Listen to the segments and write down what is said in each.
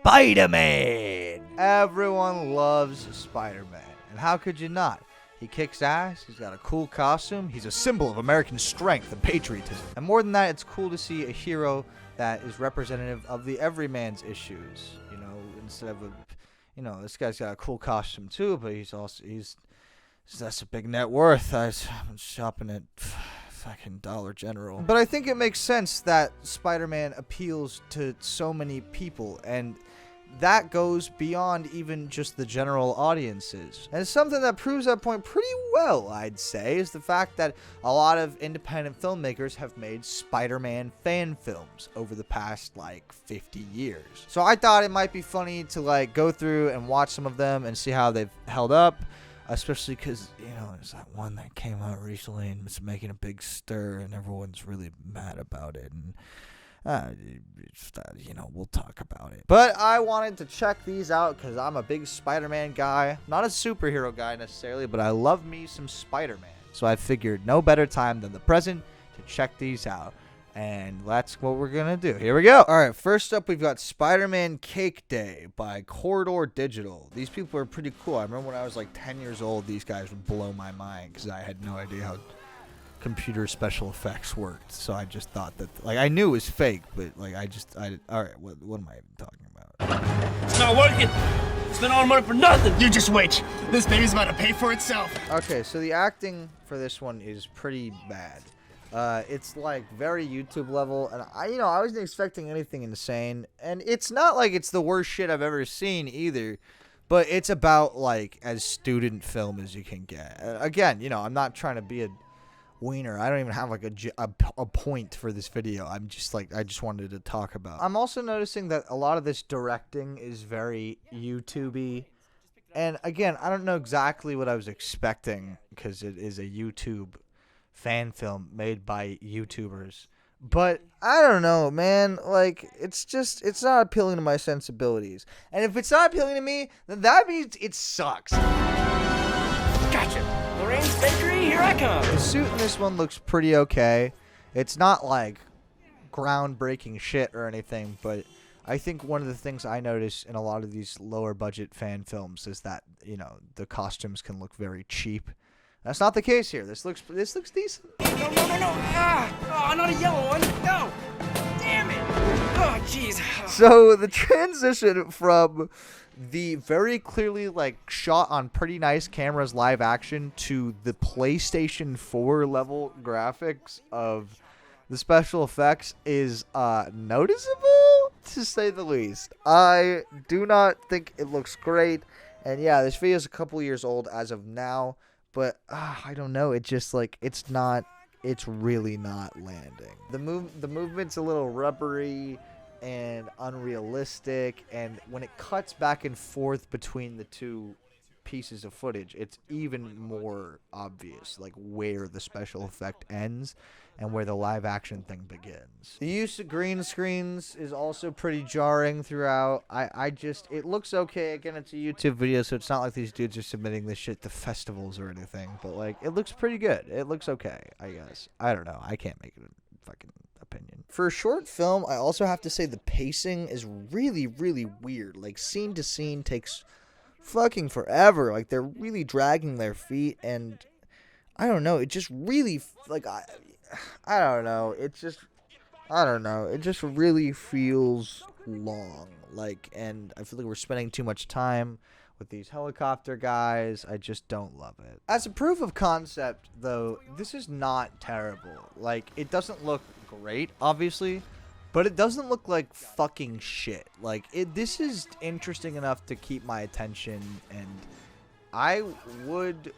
Spider-Man. Everyone loves Spider-Man, and how could you not? He kicks ass, he's got a cool costume, he's a symbol of American strength and patriotism. And more than that, it's cool to see a hero that is representative of the everyman's issues. You know, instead of this guy's got a cool costume too, but that's a big net worth. I'm shopping at fucking Dollar General. But I think it makes sense that Spider-Man appeals to so many people, and that goes beyond even just the general audiences. And something that proves that point pretty well, I'd say, is the fact that a lot of independent filmmakers have made Spider-Man fan films over the past, 50 years. So I thought it might be funny to, go through and watch some of them and see how they've held up. Especially because, there's that one that came out recently and it's making a big stir and everyone's really mad about it. And, we'll talk about it. But I wanted to check these out because I'm a big Spider-Man guy. Not a superhero guy necessarily, but I love me some Spider-Man. So I figured no better time than the present to check these out. And that's what we're going to do. Here we go. All right, first up, we've got Spider-Man Cake Day by Corridor Digital. These people are pretty cool. I remember when I was 10 years old, these guys would blow my mind because I had no idea how computer special effects worked. So I just thought that, I knew it was fake, but, all right, what am I even talking about? It's not working. Spent all the money for nothing. You just wait. This baby's about to pay for itself. Okay, so the acting for this one is pretty bad. It's very YouTube level, and I wasn't expecting anything insane, and it's not like it's the worst shit I've ever seen either, but it's about as student film as you can get. Again, I'm not trying to be a wiener. I don't even have a point for this video. I'm just I just wanted to talk about. I'm also noticing that a lot of this directing is very YouTube-y, and again, I don't know exactly what I was expecting because it is a YouTube fan film made by YouTubers, but I don't know, man. It's not appealing to my sensibilities, and if it's not appealing to me, then that means it sucks. Gotcha. Lorraine's Bakery, here I come. The suit in this one looks pretty okay. It's not groundbreaking shit or anything, but I think one of the things I notice in a lot of these lower budget fan films is that the costumes can look very cheap. That's not the case here. This looks decent. No. Ah! Oh, not a yellow one. No. Damn it. Oh, jeez. So the transition from the very clearly shot on pretty nice cameras live action to the PlayStation 4 level graphics of the special effects is noticeable, to say the least. I do not think it looks great. And yeah, this video is a couple years old as of now. But I don't know. It just it's really not landing. The movement's a little rubbery and unrealistic. And when it cuts back and forth between the two pieces of footage, it's even more obvious where the special effect ends and where the live action thing begins. The use of green screens is also pretty jarring throughout. It looks okay. Again, it's a YouTube video, so it's not like these dudes are submitting this shit to festivals or anything, but it looks pretty good. It looks okay, I guess. I don't know. I can't make it a fucking opinion. For a short film, I also have to say the pacing is really, really weird. Scene to scene takes fucking forever. They're really dragging their feet, and I don't know. It just really I don't know. It just really feels long. And I feel like we're spending too much time with these helicopter guys. I just don't love it. As a proof of concept, though, this is not terrible. It doesn't look great, obviously, but it doesn't look like fucking shit. This is interesting enough to keep my attention, and I would,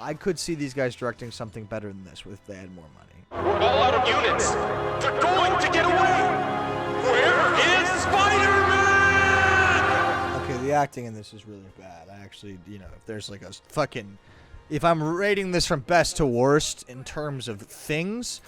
I could see these guys directing something better than this if they had more money. We're all out of units. They're going to get away. Where is Spider-Man? Okay, the acting in this is really bad. I actually, if there's if I'm rating this from best to worst in terms of things,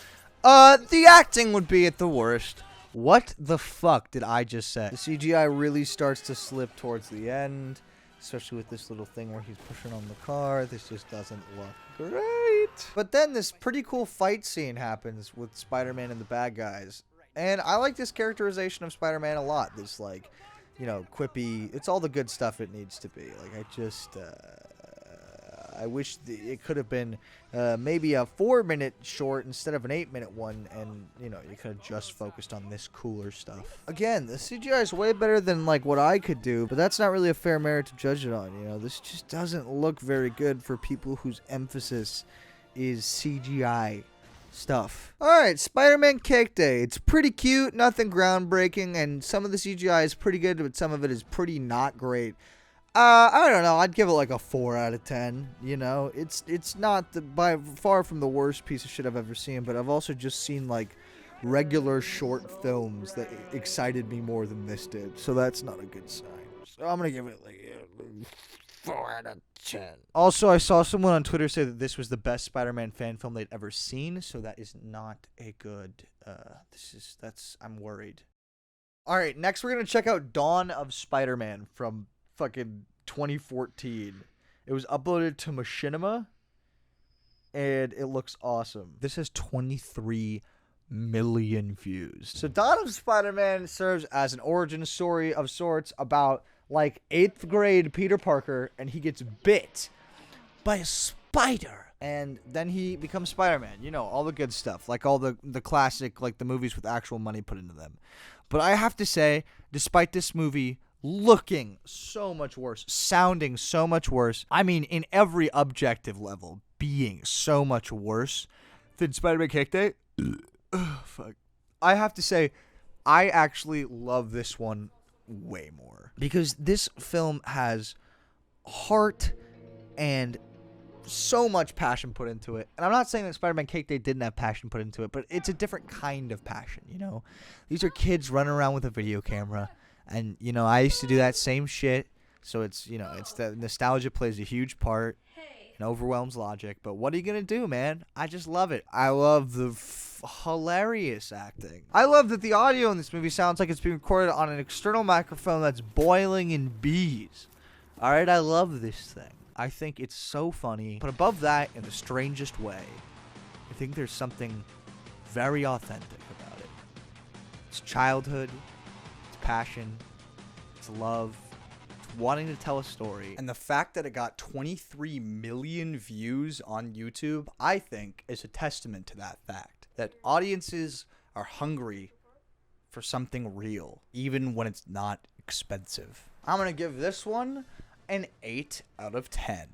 the acting would be at the worst. What the fuck did I just say? The CGI really starts to slip towards the end, especially with this little thing where he's pushing on the car. This just doesn't look great. But then this pretty cool fight scene happens with Spider-Man and the bad guys. And I like this characterization of Spider-Man a lot. This you know, quippy. It's all the good stuff it needs to be. Like, I just, I wish it could have been maybe a 4-minute short instead of an 8-minute one, and, you know, you could have just focused on this cooler stuff. Again, the CGI is way better than, like, what I could do, but that's not really a fair merit to judge it on, you know? This just doesn't look very good for people whose emphasis is CGI stuff. Alright, Spider-Man Cake Day. It's pretty cute, nothing groundbreaking, and some of the CGI is pretty good, but some of it is pretty not great. I don't know, I'd give it like a 4 out of 10, you know? It's not by far from the worst piece of shit I've ever seen, but I've also just seen like regular short films that excited me more than this did, so that's not a good sign. So I'm gonna give it like a 4 out of 10. Also, I saw someone on Twitter say that this was the best Spider-Man fan film they'd ever seen, so that is not a good, I'm worried. Alright, next we're gonna check out Dawn of Spider-Man from fucking 2014. It was uploaded to Machinima, and it looks awesome. This has 23 million views. So Dawn of Spider-Man serves as an origin story of sorts about like 8th grade Peter Parker, and he gets bit by a spider, and then he becomes Spider-Man. You know, all the good stuff, like all the classic, like the movies with actual money put into them. But I have to say, despite this movie looking so much worse, sounding so much worse, I mean, in every objective level, being so much worse than Spider-Man Cake Day, fuck. I have to say, I actually love this one way more, because this film has heart and so much passion put into it. And I'm not saying that Spider-Man Cake Day didn't have passion put into it, but it's a different kind of passion, you know? These are kids running around with a video camera. And, you know, I used to do that same shit, so it's, you know, it's the nostalgia plays a huge part and overwhelms logic. But what are you going to do, man? I just love it. I love the hilarious acting. I love that the audio in this movie sounds like it's being recorded on an external microphone that's boiling in bees. Alright, I love this thing. I think it's so funny. But above that, in the strangest way, I think there's something very authentic about it. It's childhood. Passion, it's love, it's wanting to tell a story, and the fact that it got 23 million views on YouTube, I think, is a testament to that fact, that audiences are hungry for something real, even when it's not expensive. I'm gonna give this one an 8 out of 10.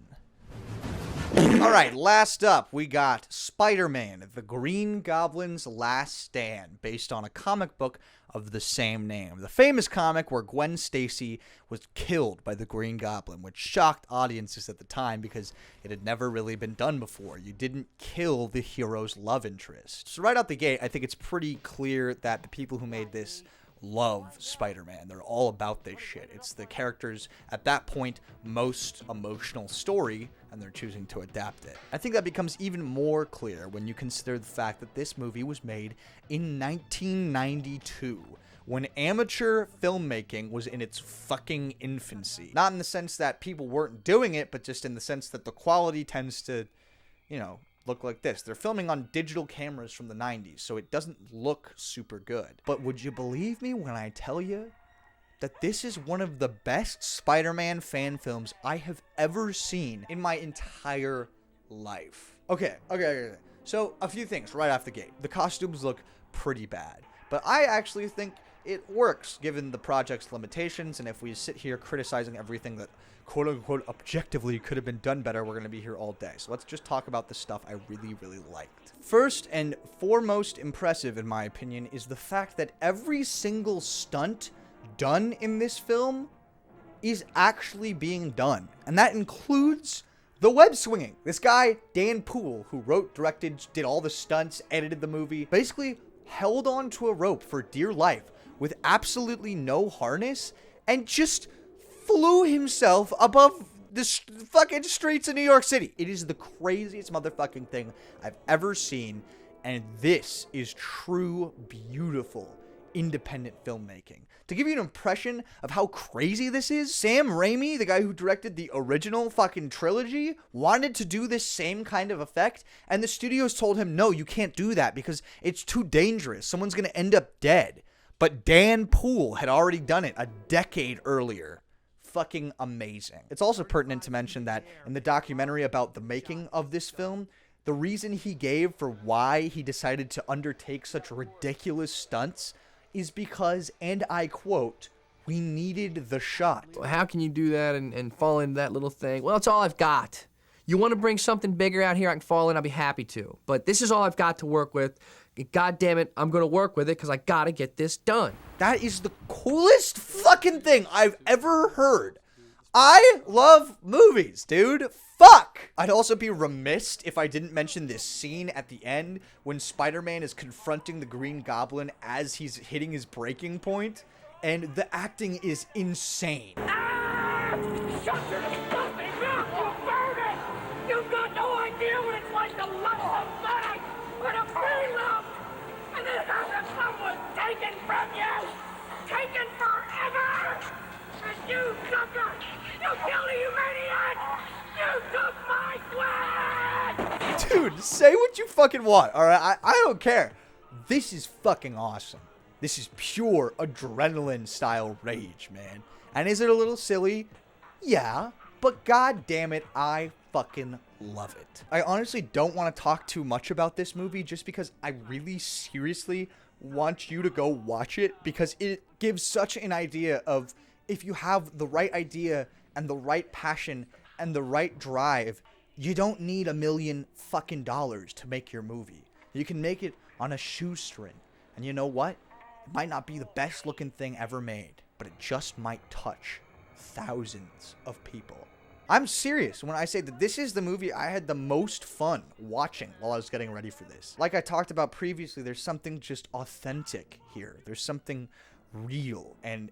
Alright, last up, we got Spider-Man, the Green Goblin's Last Stand, based on a comic book of the same name. The famous comic where Gwen Stacy was killed by the Green Goblin, which shocked audiences at the time because it had never really been done before. You didn't kill the hero's love interest. So right out the gate, I think it's pretty clear that the people who made this love Spider-Man. They're all about this shit. It's the character's, at that point, most emotional story, and they're choosing to adapt it. I think that becomes even more clear when you consider the fact that this movie was made in 1992, when amateur filmmaking was in its fucking infancy. Not in the sense that people weren't doing it, but just in the sense that the quality tends to, you know, look like this. They're filming on digital cameras from the 90s, so it doesn't look super good. But would you believe me when I tell you that this is one of the best Spider-Man fan films I have ever seen in my entire life? Okay. So, a few things right off the gate. The costumes look pretty bad, but I actually think it works given the project's limitations, and if we sit here criticizing everything that quote-unquote objectively could have been done better, we're going to be here all day. So let's just talk about the stuff I really, really liked. First and foremost impressive, in my opinion, is the fact that every single stunt done in this film is actually being done. And that includes the web swinging. This guy, Dan Poole, who wrote, directed, did all the stunts, edited the movie, basically held onto a rope for dear life with absolutely no harness and just flew himself above the fucking streets of New York City. It is the craziest motherfucking thing I've ever seen, and this is true, beautiful, independent filmmaking. To give you an impression of how crazy this is, Sam Raimi, the guy who directed the original fucking trilogy, wanted to do this same kind of effect, and the studios told him, no, you can't do that because it's too dangerous. Someone's gonna end up dead. But Dan Poole had already done it a decade earlier. Fucking amazing. It's also pertinent to mention that in the documentary about the making of this film, the reason he gave for why he decided to undertake such ridiculous stunts is because, and I quote, "we needed the shot." How can you do that and fall into that little thing? Well, it's all I've got. You want to bring something bigger out here, I can fall in, I'll be happy to. But this is all I've got to work with. God damn it, I'm going to work with it because I got to get this done. That is the coolest fucking thing I've ever heard. I love movies, dude. Fuck! I'd also be remiss if I didn't mention this scene at the end when Spider-Man is confronting the Green Goblin as he's hitting his breaking point, and the acting is insane. Shut your disgusting mouth, you burn it! You've got no idea what it's like to love somebody or to be loved! And then having someone taken from you! Taken forever! And you sucker! You killed a humaniac! You took my swag! Dude, say what you fucking want, alright? I don't care. This is fucking awesome. This is pure adrenaline-style rage, man. And is it a little silly? Yeah, but god damn it, I fucking love it. I honestly don't want to talk too much about this movie just because I really seriously want you to go watch it, because it gives such an idea of if you have the right idea and the right passion and the right drive, you don't need $1 million fucking dollars to make your movie. You can make it on a shoestring. And you know what? It might not be the best looking thing ever made, but it just might touch thousands of people. I'm serious when I say that this is the movie I had the most fun watching while I was getting ready for this. Like I talked about previously, there's something just authentic here. There's something real and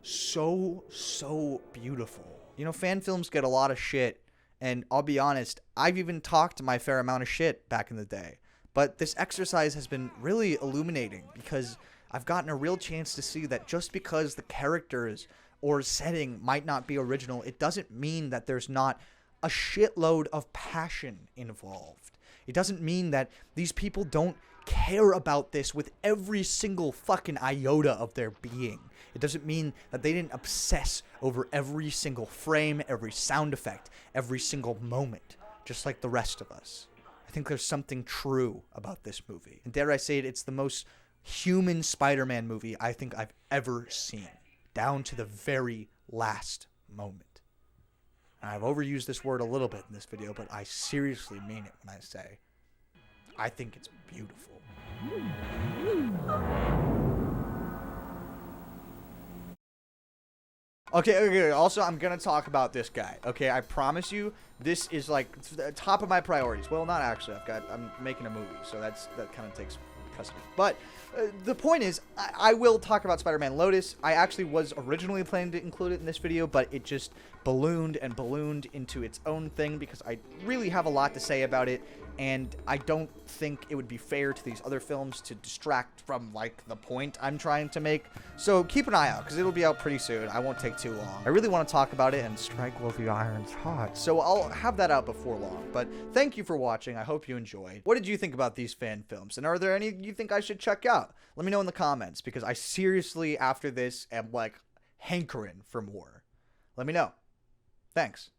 so beautiful. You know, fan films get a lot of shit, and I'll be honest, I've even talked my fair amount of shit back in the day. But this exercise has been really illuminating because I've gotten a real chance to see that just because the characters or setting might not be original, it doesn't mean that there's not a shitload of passion involved. It doesn't mean that these people don't care about this with every single fucking iota of their being. It doesn't mean that they didn't obsess over every single frame, every sound effect, every single moment, just like the rest of us. I think there's something true about this movie. And dare I say it, it's the most human Spider-Man movie I think I've ever seen, down to the very last moment. And I've overused this word a little bit in this video, but I seriously mean it when I say I think it's beautiful. Okay, also, I'm gonna talk about this guy, okay? I promise you, this is, like, the top of my priorities. Well, not actually. I'm making a movie, so that kind of takes precedent. But the point is, I will talk about Spider-Man Lotus. I actually was originally planning to include it in this video, but it just ballooned and ballooned into its own thing because I really have a lot to say about it, and I don't think it would be fair to these other films to distract from, like, the point I'm trying to make. So keep an eye out, because it'll be out pretty soon. I won't take too long. I really want to talk about it and strike while the iron's hot. So I'll have that out before long. But thank you for watching. I hope you enjoyed. What did you think about these fan films? And are there any you think I should check out? Let me know in the comments, because I seriously, after this, am, like, hankering for more. Let me know. Thanks.